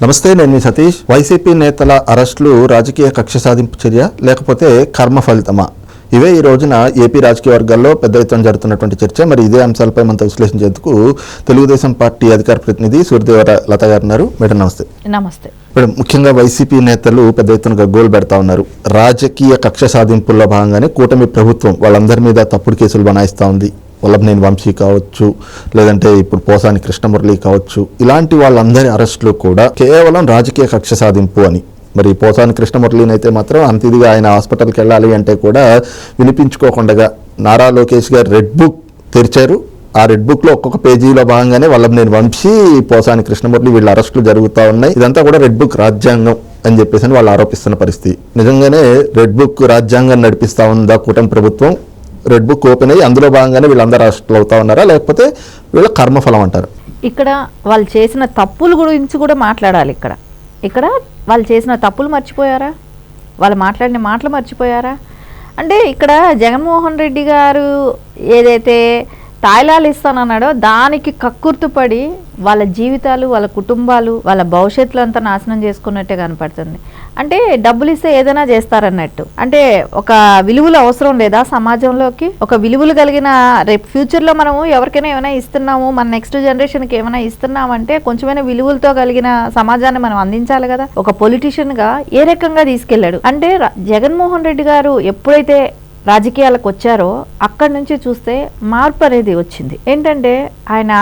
నమస్తే, నేను మీ సతీష్. వైసీపీ నేతల అరెస్టులు రాజకీయ కక్ష సాధింపు చర్య లేకపోతే కర్మ ఫలితమా? ఇవే ఈ రోజున ఏపీ రాజకీయ వర్గాల్లో పెద్ద ఎత్తున జరుగుతున్నటువంటి చర్చ. మరి ఇదే అంశాలపై మనతో విశ్లేషించేందుకు తెలుగుదేశం పార్టీ అధికార ప్రతినిధి సూర్యదేవర లత గారు ఉన్నారు. మేడం నమస్తే. నమస్తే. మేడం, ముఖ్యంగా వైసీపీ నేతలు పెద్ద ఎత్తున గగ్గోలు పెడతా ఉన్నారు. రాజకీయ కక్ష సాధింపుల్లో భాగంగానే కూటమి ప్రభుత్వం వాళ్ళందరి మీద తప్పుడు కేసులు బనాయిస్తూ ఉంది. వల్లభనేని వంశీ కావచ్చు, లేదంటే ఇప్పుడు పోసాని కృష్ణమురళి కావచ్చు, ఇలాంటి వాళ్ళందరి అరెస్టులు కూడా కేవలం రాజకీయ కక్ష సాధింపు అని. మరి పోసాని కృష్ణమురళిని అయితే మాత్రం అంత ఇదిగా ఆయన హాస్పిటల్కి వెళ్ళాలి అంటే కూడా వినిపించుకోకుండా నారా లోకేష్ గారు రెడ్ బుక్ తెరిచారు. ఆ రెడ్ బుక్లో ఒక్కొక్క పేజీలో భాగంగానే వల్లభనేని వంశీ, పోసాని కృష్ణమురళి వీళ్ళ అరెస్టులు జరుగుతూ ఉన్నాయి. ఇదంతా కూడా రెడ్ బుక్ రాజ్యాంగం అని చెప్పేసి వాళ్ళు ఆరోపిస్తున్న పరిస్థితి. నిజంగానే రెడ్ బుక్ రాజ్యాంగం నడిపిస్తూ ఉందా కూటమి ప్రభుత్వం? రెడ్ బుక్ ఓపెన్ అయ్యి అందులో భాగంగానే వీళ్ళందరూ అరెస్టులు అవుతా ఉన్నారా, లేకపోతే వీళ్ళ కర్మఫలం అంటారు? ఇక్కడ వాళ్ళు చేసిన తప్పుల గురించి కూడా మాట్లాడాలి. ఇక్కడ వాళ్ళు చేసిన తప్పులు మర్చిపోయారా? వాళ్ళు మాట్లాడిన మాటలు మర్చిపోయారా? అంటే ఇక్కడ జగన్మోహన్ రెడ్డి గారు ఏదైతే తాయిలాలు ఇస్తానన్నాడో దానికి కక్కుర్తుపడి వాళ్ళ జీవితాలు, వాళ్ళ కుటుంబాలు, వాళ్ళ భవిష్యత్తులు అంతా నాశనం చేసుకున్నట్టే కనపడుతుంది. అంటే డబ్బులు ఇస్తే ఏదైనా చేస్తారన్నట్టు. అంటే ఒక విలువలు అవసరం లేదా సమాజంలోకి? ఒక విలువలు కలిగిన రేపు ఫ్యూచర్లో మనము ఎవరికైనా ఏమైనా ఇస్తున్నాము, మన నెక్స్ట్ జనరేషన్కి ఏమైనా ఇస్తున్నామంటే కొంచెమైనా విలువలతో కలిగిన సమాజాన్ని మనం అందించాలి కదా. ఒక పొలిటీషియన్గా ఏ రకంగా తీసుకెళ్లాడు అంటే జగన్మోహన్ రెడ్డి గారు ఎప్పుడైతే రాజకీయాలకు వచ్చారో అక్కడి నుంచి చూస్తే మార్పు అనేది వచ్చింది. ఏంటంటే ఆయన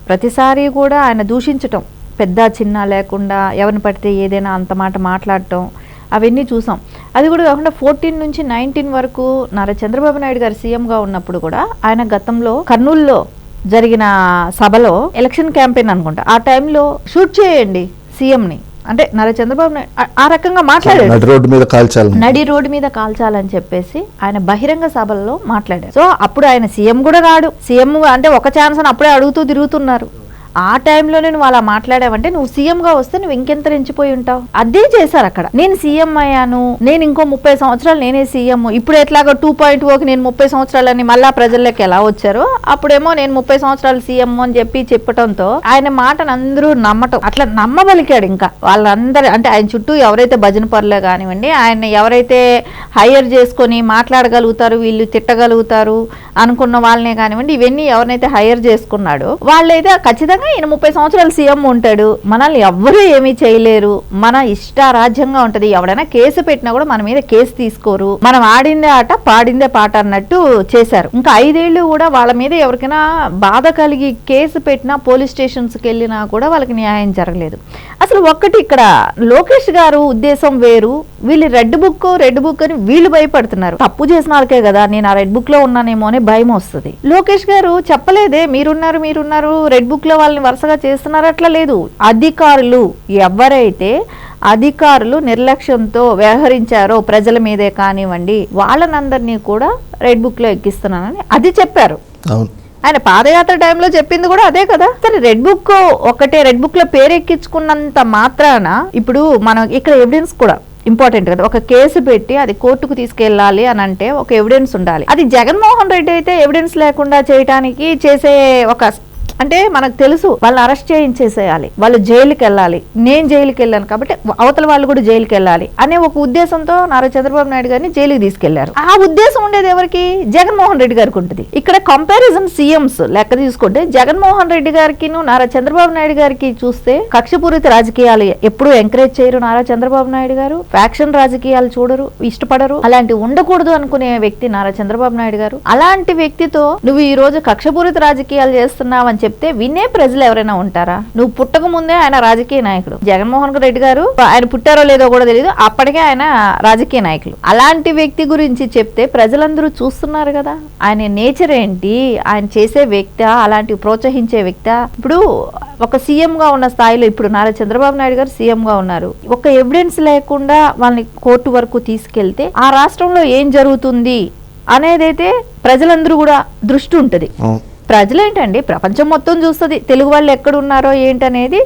ప్రతిసారి కూడా ఆయన దూషించటం, పెద్ద చిన్న లేకుండా ఎవరిని పడితే ఏదైనా అంత మాట మాట్లాడటం, అవన్నీ చూసాం. అది కూడా కాకుండా 14 నుంచి 19 వరకు నారా చంద్రబాబు నాయుడు గారు సీఎంగా ఉన్నప్పుడు కూడా ఆయన గతంలో కర్నూలులో జరిగిన సభలో ఎలక్షన్ క్యాంపెయిన్ అనుకుంటా, ఆ టైంలో షూట్ చేయండి సీఎంని అంటే నారా చంద్రబాబు నాయుడు ఆ రకంగా మాట్లాడారు. నడి రోడ్డు మీద కాల్చాలని చెప్పేసి ఆయన బహిరంగ సభల్లో మాట్లాడారు. సో అప్పుడు ఆయన సీఎం కూడా కాడు. సీఎం అంటే ఒక ఛాన్స్ అని అప్పుడే అడుగుతూ తిరుగుతున్నారు. ఆ టైంలో నువ్వు అలా మాట్లాడావంటే నువ్వు సీఎంగా వస్తే నువ్వు ఇంకెంత రెచ్చిపోయి ఉంటావు. అదే చేశారు అక్కడ. నేను సీఎం అయ్యాను, నేను ఇంకో 30 సంవత్సరాలు నేనే సీఎం, ఇప్పుడు ఎట్లాగో 2.0కి నేను 30 సంవత్సరాలని మళ్ళా ప్రజల్లోకి ఎలా వచ్చారో అప్పుడేమో నేను 30 సంవత్సరాలు సీఎం అని చెప్పటంతో ఆయన మాటను అందరూ నమ్మటం, అట్లా నమ్మబలికాడు. ఇంకా వాళ్ళందరూ అంటే ఆయన చుట్టూ ఎవరైతే భజన పరులే కానివ్వండి, ఆయన ఎవరైతే హైయర్ చేసుకొని మాట్లాడగలుగుతారు, వీళ్ళు తిట్టగలుగుతారు అనుకున్న వాళ్ళనే కానివ్వండి, ఇవన్నీ ఎవరినైతే హైయర్ చేసుకున్నాడో వాళ్ళైతే ఖచ్చితంగా ఈయన 30 సంవత్సరాలు సీఎం ఉంటాడు, మనల్ని ఎవ్వరూ ఏమీ చేయలేరు, మన ఇష్టారాజ్యంగా ఉంటది, ఎవడైనా కేసు పెట్టినా కూడా మన మీద కేసు తీసుకోరు, మనం ఆడిందే ఆట పాడిందే పాట అన్నట్టు చేశారు. ఇంకా 5 ఏళ్ళు కూడా వాళ్ళ మీద ఎవరికైనా బాధ కలిగి కేసు పెట్టినా, పోలీస్ స్టేషన్స్కి వెళ్ళినా కూడా వాళ్ళకి న్యాయం జరగలేదు. అసలు ఒక్కటి ఇక్కడ లోకేష్ గారు ఉద్దేశం వేరు, వీళ్ళు రెడ్ బుక్ అని వీళ్ళు భయపడుతున్నారు. తప్పు చేసిన వాళ్ళకే కదా నేను ఆ రెడ్ బుక్ లో ఉన్నానేమో అని భయం వస్తుంది. లోకేష్ గారు చెప్పలేదే మీరున్నారు రెడ్ బుక్ లో వాళ్ళని వరుసగా చేస్తున్నారు, అట్లా లేదు. అధికారులు ఎవరైతే అధికారులు నిర్లక్ష్యంతో వ్యవహరించారో ప్రజల మీదే కానివ్వండి, వాళ్ళనందరినీ కూడా రెడ్ బుక్ లో ఎక్కిస్తున్నానని అది చెప్పారు. ఆయన పాదయాత్ర టైంలో చెప్పింది కూడా అదే కదా. సరే, రెడ్ బుక్ ఒకటే, రెడ్ బుక్ లో పేరు ఎక్కించుకున్నంత మాత్రాన ఇప్పుడు మనం ఇక్కడ ఎవిడెన్స్ కూడా ఇంపార్టెంట్ కదా. ఒక కేసు పెట్టి అది కోర్టుకు తీసుకెళ్ళాలి అని అంటే ఒక ఎవిడెన్స్ ఉండాలి. అది జగన్మోహన్ రెడ్డి అయితే ఎవిడెన్స్ లేకుండా చేయడానికి చేసే ఒక అంటే మనకు తెలుసు వాళ్ళని అరెస్ట్ చేయించేసేయాలి, వాళ్ళు జైలుకి వెళ్ళాలి, నేను జైలుకి వెళ్ళాను కాబట్టి అవతల వాళ్ళు కూడా జైలుకి వెళ్ళాలి అనే ఒక ఉద్దేశంతో నారా చంద్రబాబు నాయుడు గారిని జైలుకి తీసుకెళ్లారు. ఆ ఉద్దేశం ఉండేది ఎవరికి? జగన్మోహన్ రెడ్డి గారికి ఉంటుంది. ఇక్కడ కంపారిజన్ సీఎంస్ లెక్క తీసుకుంటే జగన్మోహన్ రెడ్డి గారికి నారా చంద్రబాబు నాయుడు గారికి చూస్తే కక్షపూరిత రాజకీయాలు ఎప్పుడూ ఎంకరేజ్ చేయరు నారా చంద్రబాబు నాయుడు గారు. ఫ్యాక్షన్ రాజకీయాలు చూడరు, ఇష్టపడరు, అలాంటి ఉండకూడదు అనుకునే వ్యక్తి నారా చంద్రబాబు నాయుడు గారు. అలాంటి వ్యక్తితో నువ్వు ఈ రోజు కక్షపూరిత రాజకీయాలు చేస్తున్నావని చెప్తే వినే ప్రజలు ఎవరైనా ఉంటారా? నువ్వు పుట్టక ముందే ఆయన రాజకీయ నాయకుడు. జగన్మోహన్ రెడ్డి గారు ఆయన పుట్టారో లేదో కూడా తెలియదు, అప్పటికే ఆయన రాజకీయ నాయకులు. అలాంటి వ్యక్తి గురించి చెప్తే ప్రజలందరూ చూస్తున్నారు కదా, ఆయన నేచర్ ఏంటి, ఆయన చేసే వ్యక్తి, అలాంటి ప్రోత్సహించే వ్యక్తి. ఇప్పుడు ఒక సీఎం గా ఉన్న స్థాయిలో ఇప్పుడు నారా చంద్రబాబు నాయుడు గారు సీఎం గా ఉన్నారు. ఒక ఎవిడెన్స్ లేకుండా వాళ్ళని కోర్టు వరకు తీసుకెళ్తే ఆ రాష్ట్రంలో ఏం జరుగుతుంది అనేదైతే ప్రజలందరూ కూడా దృష్టి ఉంటుంది. ప్రజలేంటండి, ప్రపంచం మొత్తం చూస్తుంది తెలుగు వాళ్ళు ఎక్కడున్నారో ఏంటనేది.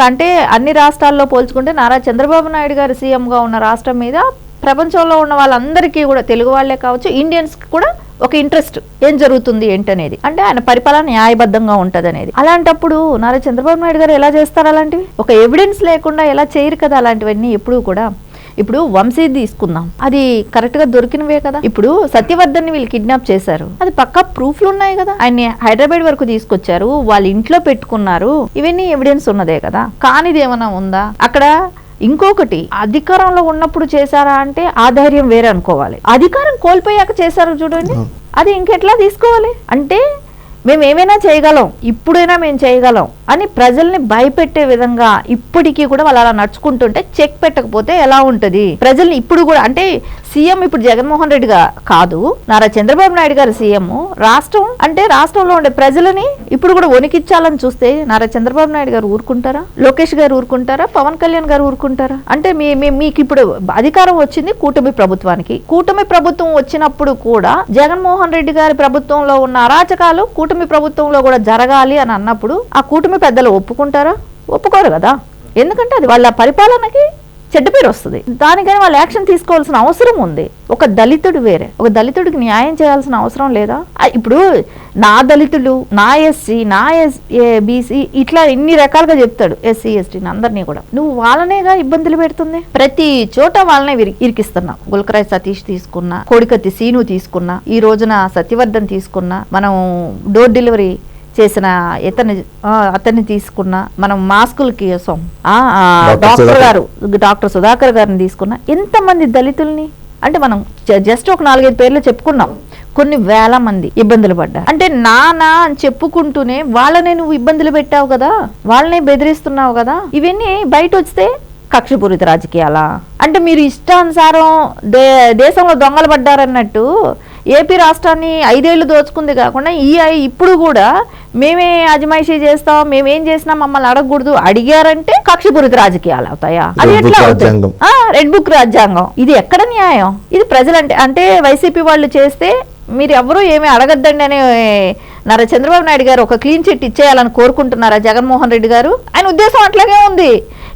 అంటే అన్ని రాష్ట్రాల్లో పోల్చుకుంటే నారా చంద్రబాబు నాయుడు గారు సీఎంగా ఉన్న రాష్ట్రం మీద ప్రపంచంలో ఉన్న వాళ్ళందరికీ కూడా, తెలుగు వాళ్ళే కావచ్చు, ఇండియన్స్కి కూడా ఒక ఇంట్రెస్ట్ ఏం జరుగుతుంది ఏంటనేది, అంటే ఆయన పరిపాలన న్యాయబద్ధంగా ఉంటది అనేది. అలాంటప్పుడు నారా చంద్రబాబు నాయుడు గారు ఎలా చేస్తారు అలాంటివి? ఒక ఎవిడెన్స్ లేకుండా ఎలా చేయరు కదా అలాంటివన్నీ ఎప్పుడు కూడా. ఇప్పుడు వంశీ తీసుకుందాం, అది కరెక్ట్ గా దొరికినవే కదా. ఇప్పుడు సత్యవర్ధన్ వీళ్ళు కిడ్నాప్ చేశారు, అది పక్కా ప్రూఫ్లు ఉన్నాయి కదా. ఆయన్ని హైదరాబాద్ వరకు తీసుకొచ్చారు, వాళ్ళ ఇంట్లో పెట్టుకున్నారు, ఇవన్నీ ఎవిడెన్స్ ఉన్నదే కదా. కానిది ఏమైనా ఉందా అక్కడ? ఇంకొకటి, అధికారంలో ఉన్నప్పుడు చేశారా అంటే ఆ ధైర్యం వేరే అనుకోవాలి. అధికారం కోల్పోయాక చేశారు చూడండి, అది ఇంకెట్లా తీసుకోవాలి? అంటే మేము ఏమైనా చేయగలం, ఇప్పుడైనా మేము చేయగలం అని ప్రజల్ని భయపెట్టే విధంగా ఇప్పటికీ కూడా వాళ్ళు అలా నడుచుకుంటుంటే చెక్ పెట్టకపోతే ఎలా ఉంటది? ప్రజల్ని ఇప్పుడు కూడా, అంటే సీఎం ఇప్పుడు జగన్మోహన్ రెడ్డి కాదు, నారా చంద్రబాబు నాయుడు గారు సీఎం. రాష్ట్రం అంటే రాష్ట్రంలో ఉండే ప్రజలని ఇప్పుడు కూడా వణికిచ్చాలని చూస్తే నారా చంద్రబాబు నాయుడు గారు ఊరుకుంటారా? లోకేష్ గారు ఊరుకుంటారా? పవన్ కళ్యాణ్ గారు ఊరుకుంటారా? అంటే మీకు ఇప్పుడు అధికారం వచ్చింది కూటమి ప్రభుత్వానికి. కూటమి ప్రభుత్వం వచ్చినప్పుడు కూడా జగన్మోహన్ రెడ్డి గారి ప్రభుత్వంలో ఉన్న అరాచకాలు కూటమి ప్రభుత్వంలో కూడా జరగాలి అని అన్నప్పుడు ఆ కూటమి పెద్దలు ఒప్పుకుంటారా? ఒప్పుకోరు కదా. ఎందుకంటే అది వాళ్ళ పరిపాలనకి చెడ్డ పేరు వస్తుంది. దానికని వాళ్ళు యాక్షన్ తీసుకోవాల్సిన అవసరం ఉంది. ఒక దళితుడు వేరే, ఒక దళితుడికి న్యాయం చేయాల్సిన అవసరం లేదా? ఇప్పుడు నా దళితులు, నా ఎస్సీ, నా బీసీ, ఇట్లా ఇన్ని రకాలుగా చెప్తాడు. ఎస్సీ ఎస్టీని అందరినీ కూడా నువ్వు వాళ్ళనేగా ఇబ్బందులు పెడుతుంది. ప్రతి చోట వాళ్ళనే ఇరికిస్తున్నావు. గుల్కరాయ్ సతీష్ తీసుకున్నా, కోడికత్తి సీను తీసుకున్నా, ఈ రోజున సత్యవర్ధన్ తీసుకున్నా, మనం డోర్ డెలివరీ చేసిన అతన్ని తీసుకున్నా, మనం మాస్కుల కోసం డాక్టర్ సుధాకర్ గారిని తీసుకున్నా, ఎంతమంది దళితుల్ని, అంటే మనం జస్ట్ ఒక 4-5 పేర్లు చెప్పుకున్నాం, కొన్ని వేల మంది ఇబ్బందులు పడ్డారు. అంటే నానా అని చెప్పుకుంటూనే వాళ్ళనే నువ్వు ఇబ్బందులు పెట్టావు కదా, వాళ్ళనే బెదిరిస్తున్నావు కదా. ఇవన్నీ బయట వస్తే కక్షపూరిత రాజకీయాలా? అంటే మీరు ఇష్టానుసారం దేశంలో దొంగలు పడ్డారన్నట్టు ఏపీ రాష్ట్రాన్ని 5 ఏళ్లు దోచుకుంది కాకుండా ఇప్పుడు కూడా మేమే అజమాయిషీ చేస్తాం, మేమేం చేసినా మమ్మల్ని అడగకూడదు అడిగారంటే కక్షపూరిత రాజకీయాలు అవుతాయా? అది ఎట్లా అవుతాయి? రెడ్ బుక్ రాజ్యాంగం. ఇది ఎక్కడ న్యాయం? ఇది ప్రజలంటే, అంటే వైసీపీ వాళ్ళు చేస్తే మీరు ఎవరూ ఏమీ అడగద్దండి అని నారా చంద్రబాబు నాయుడు గారు ఒక క్లీన్ చిట్ ఇచ్చేయాలని కోరుకుంటున్నారా జగన్మోహన్ రెడ్డి గారు? ఆయన ఉద్దేశం అట్లాగే ఉంది.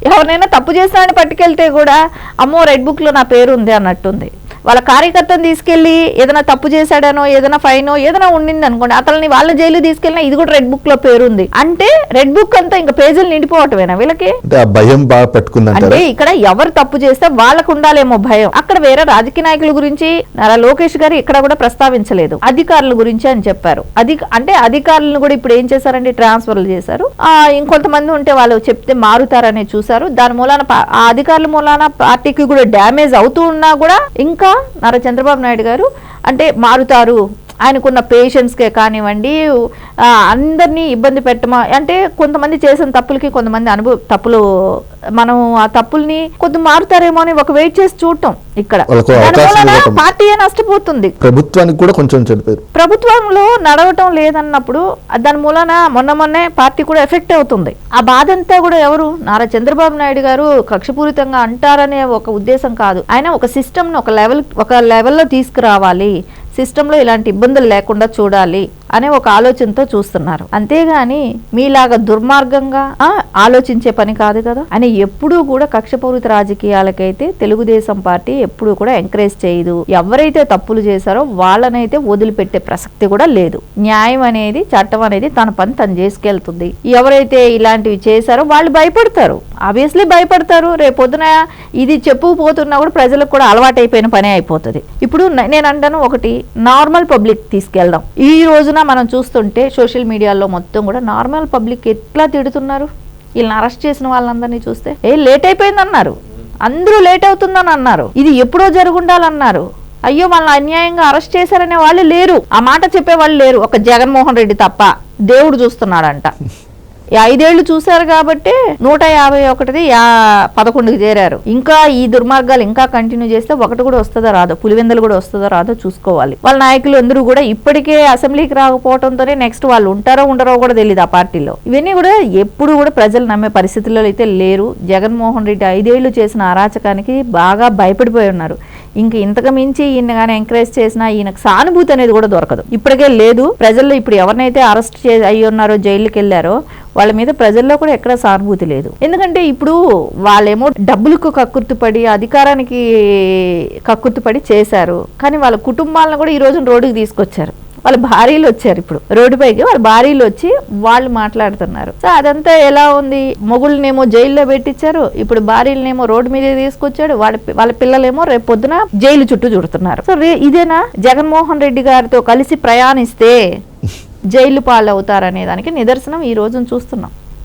ఎవరినైనా తప్పు చేస్తానని పట్టుకెళ్తే కూడా అమ్మో రెడ్ బుక్ లో నా పేరు ఉంది అన్నట్టుంది. వాళ్ళ కార్యకర్తను తీసుకెళ్లి ఏదైనా తప్పు చేశాడనో, ఏదైనా ఫైనో ఏదైనా ఉండింది అనుకోండి, అతన్ని వాళ్ళ జైలు తీసుకెళ్ళినా ఇది కూడా రెడ్ బుక్ లో పేరుంది అంటే రెడ్ బుక్ అంతా ఇంకా పేజీలు నిండిపోవటమేనా వీళ్ళకి? భయం బాగా పట్టుకుంది. అంటే ఇక్కడ ఎవరు తప్పు చేస్తే వాళ్ళకు ఉండాలేమో భయం. అక్కడ వేరే రాజకీయ నాయకుల గురించి నారా లోకేష్ గారు ఇక్కడ కూడా ప్రస్తావించలేదు, అధికారుల గురించి అని చెప్పారు. అంటే అధికారులను కూడా ఇప్పుడు ఏం చేశారంటే ట్రాన్స్ఫర్లు చేశారు. ఇంకొంతమంది ఉంటే వాళ్ళు చెప్తే మారుతారని చూశారు. దాని మూలాన ఆ అధికారుల మూలాన పార్టీకి కూడా డ్యామేజ్ అవుతూ ఉన్నా కూడా ఇంకా నారా చంద్రబాబు నాయుడు గారు అంటే మారుతారు, ఆయనకున్న పేషెన్స్కే కానివ్వండి, అందరినీ ఇబ్బంది పెట్టమా అంటే కొంతమంది చేసిన తప్పులకి కొంతమంది తప్పులు, మనం ఆ తప్పుల్ని కొద్ది మారుతారేమో అని ఒక వెయిట్ చేసి చూడటం. ఇక్కడ పార్టీ నష్టపోతుంది, ప్రభుత్వానికి కూడా కొంచెం చెప్పారు. ప్రభుత్వంలో నడవటం లేదన్నప్పుడు దాని మూలన మొన్నే పార్టీ కూడా ఎఫెక్ట్ అవుతుంది. ఆ బాధ అంతా కూడా ఎవరు? నారా చంద్రబాబు నాయుడు గారు కక్షపూరితంగా అంటారనే ఒక ఉద్దేశం కాదు. ఆయన ఒక సిస్టమ్ ను ఒక లెవెల్లో తీసుకురావాలి, సిస్టంలో ఇలాంటి ఇబ్బందులు లేకుండా చూడాలి అనే ఒక ఆలోచనతో చూస్తున్నారు. అంతేగాని మీలాగా దుర్మార్గంగా ఆలోచించే పని కాదు కదా. అని ఎప్పుడూ కూడా కక్షపూరిత రాజకీయాలకైతే తెలుగుదేశం పార్టీ ఎప్పుడూ కూడా ఎంకరేజ్ చేయదు. ఎవరైతే తప్పులు చేశారో వాళ్ళనైతే వదిలిపెట్టే ప్రసక్తి కూడా లేదు. న్యాయం అనేది, చట్టం అనేది తన పని తను చేసుకెళ్తుంది. ఎవరైతే ఇలాంటివి చేశారో వాళ్ళు భయపడతారు, ఆబ్వియస్లీ భయపడతారు. రేపొద్దున ఇది చెప్పుకుపోతున్నా కూడా ప్రజలకు కూడా అలవాటైపోయిన పనే అయిపోతుంది. ఇప్పుడు నేను అంటాను, ఒకటి నార్మల్ పబ్లిక్ తీసుకెళ్దాం. ఈ రోజున మనం చూస్తుంటే సోషల్ మీడియాలో మొత్తం కూడా నార్మల్ పబ్లిక్ ఎట్లా తిడుతున్నారు. వీళ్ళని అరెస్ట్ చేసిన వాళ్ళందరినీ చూస్తే లేట్ అయిపోయిందన్నారు, అందరూ లేట్ అవుతుందని అన్నారు, ఇది ఎప్పుడో జరుగుండాలన్నారు. అయ్యో వాళ్ళని అన్యాయంగా అరెస్ట్ చేశారనే వాళ్ళు లేరు, ఆ మాట చెప్పే వాళ్ళు లేరు. ఒక జగన్మోహన్ రెడ్డి తప్ప దేవుడు చూస్తున్నాడంట. 5 ఏళ్లు చూశారు కాబట్టి 151 11కి చేరారు. ఇంకా ఈ దుర్మార్గాలు ఇంకా కంటిన్యూ చేస్తే ఒకటి కూడా వస్తుందో రాదో, పులివెందులు కూడా వస్తుందో రాదో చూసుకోవాలి. వాళ్ళ నాయకులు అందరూ కూడా ఇప్పటికే అసెంబ్లీకి రాకపోవడంతోనే నెక్స్ట్ వాళ్ళు ఉంటారో ఉండరో కూడా తెలియదు ఆ పార్టీలో. ఇవన్నీ కూడా ఎప్పుడు కూడా ప్రజలు నమ్మే పరిస్థితుల్లో అయితే లేరు. జగన్మోహన్ రెడ్డి 5 ఏళ్లు చేసిన అరాచకానికి బాగా భయపడిపోయి ఉన్నారు. ఇంక ఇంతకు మించి ఈయన కానీ ఎంకరేజ్ చేసినా ఈయనకు సానుభూతి అనేది కూడా దొరకదు, ఇప్పటికే లేదు. ప్రజల్లో ఇప్పుడు ఎవరినైతే అరెస్ట్ అయ్యి ఉన్నారో, జైలుకి వెళ్ళారో వాళ్ళ మీద ప్రజల్లో కూడా ఎక్కడ సానుభూతి లేదు. ఎందుకంటే ఇప్పుడు వాళ్ళేమో డబ్బులకు కక్కుర్తిపడి అధికారానికి కక్కుర్తిపడి చేశారు, కానీ వాళ్ళ కుటుంబాలను కూడా ఈ రోజు రోడ్డుకి తీసుకొచ్చారు. వాళ్ళ భార్యలు వచ్చారు, ఇప్పుడు రోడ్డుపైకి వాళ్ళ భార్యలు వచ్చి వాళ్ళు మాట్లాడుతున్నారు. సో అదంతా ఎలా ఉంది? మొగుళ్ళనేమో జైల్లో పెట్టించారు, ఇప్పుడు భార్యలనేమో రోడ్డు మీద తీసుకొచ్చాడు, వాళ్ళ పిల్లలేమో రేపు పొద్దున జైలు చుట్టూ చుడుతున్నారు. సో ఇదేనా జగన్మోహన్ రెడ్డి గారితో కలిసి ప్రయాణిస్తే జైలు పాలవుతారనే దానికి నిదర్శనం ఈ రోజున చూస్తున్నాం.